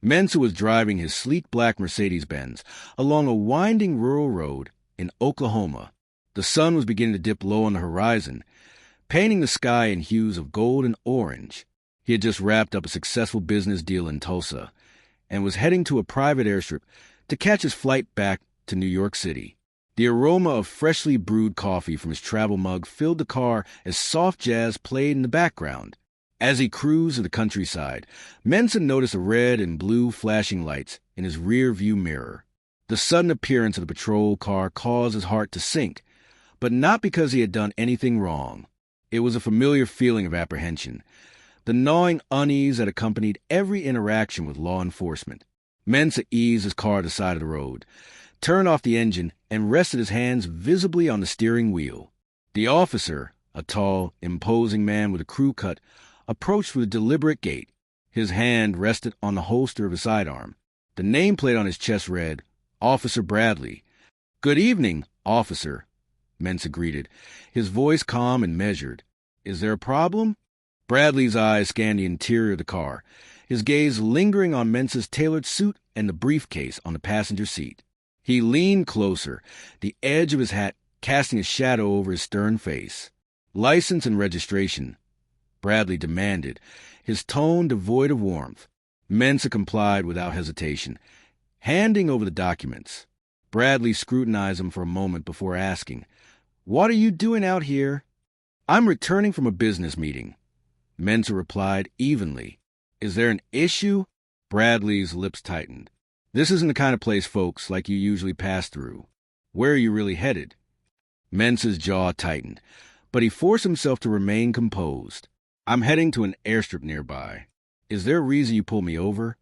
Mensa was driving his sleek black Mercedes-Benz along a winding rural road in Oklahoma. The sun was beginning to dip low on the horizon, painting the sky in hues of gold and orange. He had just wrapped up a successful business deal in Tulsa and was heading to a private airstrip to catch his flight back to New York City. The aroma of freshly brewed coffee from his travel mug filled the car as soft jazz played in the background. As he cruised to the countryside, Mensa noticed the red and blue flashing lights in his rear-view mirror. The sudden appearance of the patrol car caused his heart to sink, but not because he had done anything wrong. It was a familiar feeling of apprehension, the gnawing unease that accompanied every interaction with law enforcement. Mensa eased his car to the side of the road, turned off the engine, and rested his hands visibly on the steering wheel. The officer, a tall, imposing man with a crew cut, approached with a deliberate gait. His hand rested on the holster of his sidearm. The nameplate on his chest read, Officer Bradley. "Good evening, officer," Mensa greeted, his voice calm and measured. "Is there a problem?" Bradley's eyes scanned the interior of the car, his gaze lingering on Mensa's tailored suit and the briefcase on the passenger seat. He leaned closer, the edge of his hat casting a shadow over his stern face. "License and registration," Bradley demanded, his tone devoid of warmth. Mensa complied without hesitation, handing over the documents. Bradley scrutinized him for a moment before asking, "What are you doing out here?" "I'm returning from a business meeting," Mensa replied evenly. "Is there an issue?" Bradley's lips tightened. "This isn't the kind of place folks like you usually pass through. Where are you really headed?" Mensa's jaw tightened, but he forced himself to remain composed. "I'm heading to an airstrip nearby. Is there a reason you pulled me over?"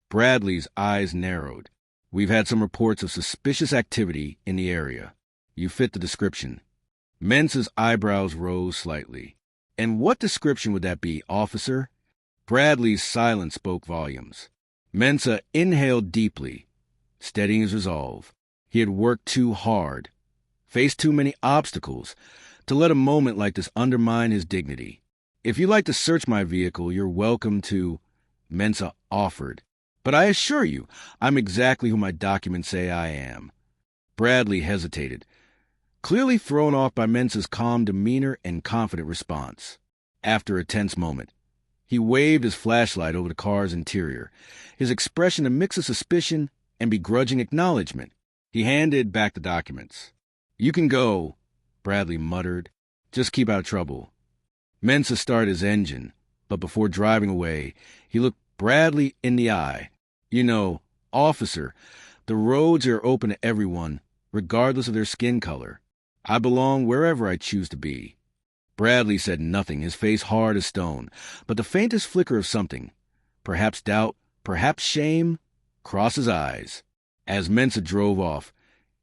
Bradley's eyes narrowed. "We've had some reports of suspicious activity in the area. You fit the description." Mensa's eyebrows rose slightly. "And what description would that be, officer?" Bradley's silence spoke volumes. Mensa inhaled deeply, steadying his resolve. He had worked too hard, faced too many obstacles, to let a moment like this undermine his dignity. "If you'd like to search my vehicle, you're welcome to," Mensa offered. "But I assure you, I'm exactly who my documents say I am." Bradley hesitated, clearly thrown off by Mensa's calm demeanor and confident response. After a tense moment, he waved his flashlight over the car's interior, his expression a mix of suspicion and begrudging acknowledgement. He handed back the documents. "You can go," Bradley muttered. "Just keep out of trouble." Mensa started his engine, but before driving away, he looked Bradley in the eye. "You know, officer, the roads are open to everyone, regardless of their skin color. I belong wherever I choose to be." Bradley said nothing, his face hard as stone, but the faintest flicker of something, perhaps doubt, perhaps shame, crossed his eyes. As Mensa drove off,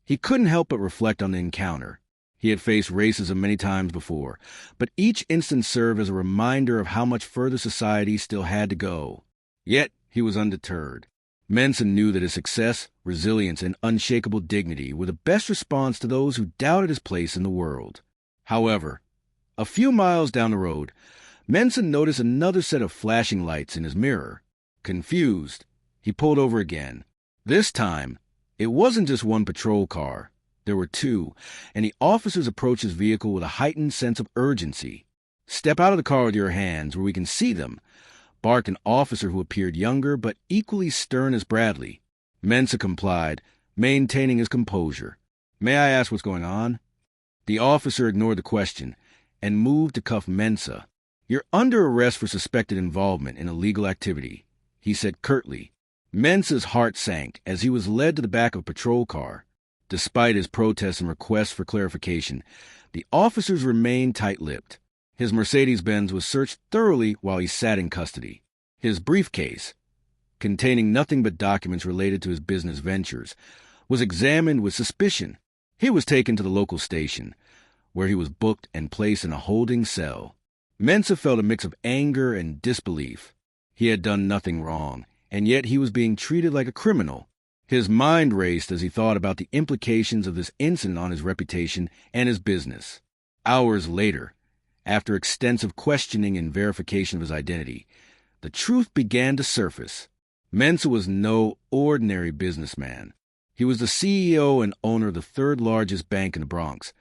he couldn't help but reflect on the encounter. He had faced racism many times before, but each instance served as a reminder of how much further society still had to go. Yet he was undeterred. Mensa knew that his success, resilience, and unshakable dignity were the best response to those who doubted his place in the world. However, a few miles down the road, Mensa noticed another set of flashing lights in his mirror. Confused, he pulled over again. This time, it wasn't just one patrol car. There were two, and the officers approached his vehicle with a heightened sense of urgency. "Step out of the car with your hands where we can see them," barked an officer who appeared younger but equally stern as Bradley. Mensa complied, maintaining his composure. "May I ask what's going on?" The officer ignored the question and moved to cuff Mensa. "You're under arrest for suspected involvement in illegal activity," he said curtly. Mensa's heart sank as he was led to the back of a patrol car. Despite his protests and requests for clarification, the officers remained tight-lipped. His Mercedes-Benz was searched thoroughly while he sat in custody. His briefcase, containing nothing but documents related to his business ventures, was examined with suspicion. He was taken to the local station, where he was booked and placed in a holding cell. Mensa felt a mix of anger and disbelief. He had done nothing wrong, and yet he was being treated like a criminal. His mind raced as he thought about the implications of this incident on his reputation and his business. Hours later, after extensive questioning and verification of his identity, the truth began to surface. Mensa was no ordinary businessman. He was the CEO and owner of the third largest bank in the Bronx,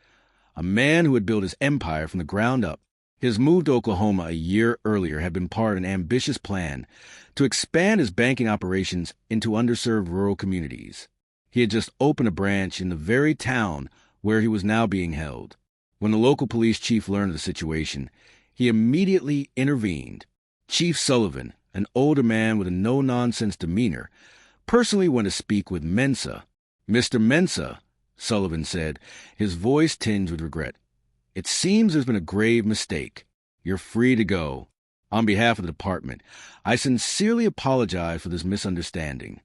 a man who had built his empire from the ground up. His move to Oklahoma a year earlier had been part of an ambitious plan to expand his banking operations into underserved rural communities. He had just opened a branch in the very town where he was now being held. When the local police chief learned of the situation, he immediately intervened. Chief Sullivan, an older man with a no-nonsense demeanor, personally went to speak with Mensa. "Mr. Mensa," Sullivan said, his voice tinged with regret, "it seems there's been a grave mistake. You're free to go. On behalf of the department, I sincerely apologize for this misunderstanding."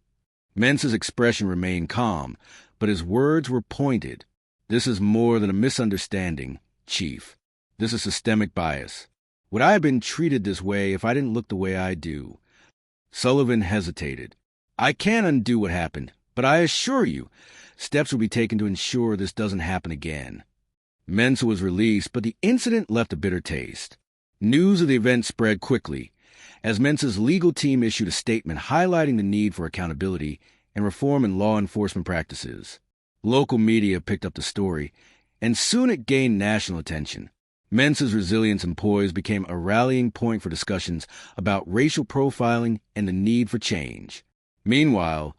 Mensa's expression remained calm, but his words were pointed. "This is more than a misunderstanding, Chief. This is systemic bias. Would I have been treated this way if I didn't look the way I do?" Sullivan hesitated. "I can't undo what happened, but I assure you, steps will be taken to ensure this doesn't happen again." Mensa was released, but the incident left a bitter taste. News of the event spread quickly, as Mensa's legal team issued a statement highlighting the need for accountability and reform in law enforcement practices. Local media picked up the story, and soon it gained national attention. Mensa's resilience and poise became a rallying point for discussions about racial profiling and the need for change. Meanwhile,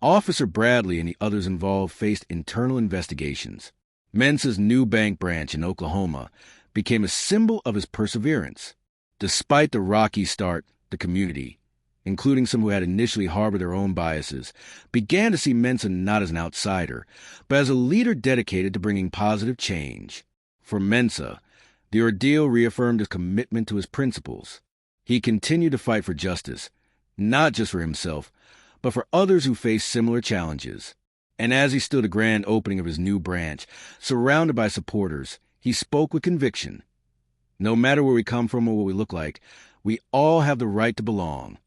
Officer Bradley and the others involved faced internal investigations. Mensa's new bank branch in Oklahoma became a symbol of his perseverance. Despite the rocky start, the community, including some who had initially harbored their own biases, began to see Mensa not as an outsider, but as a leader dedicated to bringing positive change. For Mensa, the ordeal reaffirmed his commitment to his principles. He continued to fight for justice, not just for himself, but for others who faced similar challenges. And as he stood at the grand opening of his new branch, surrounded by supporters, he spoke with conviction. "No matter where we come from or what we look like, we all have the right to belong.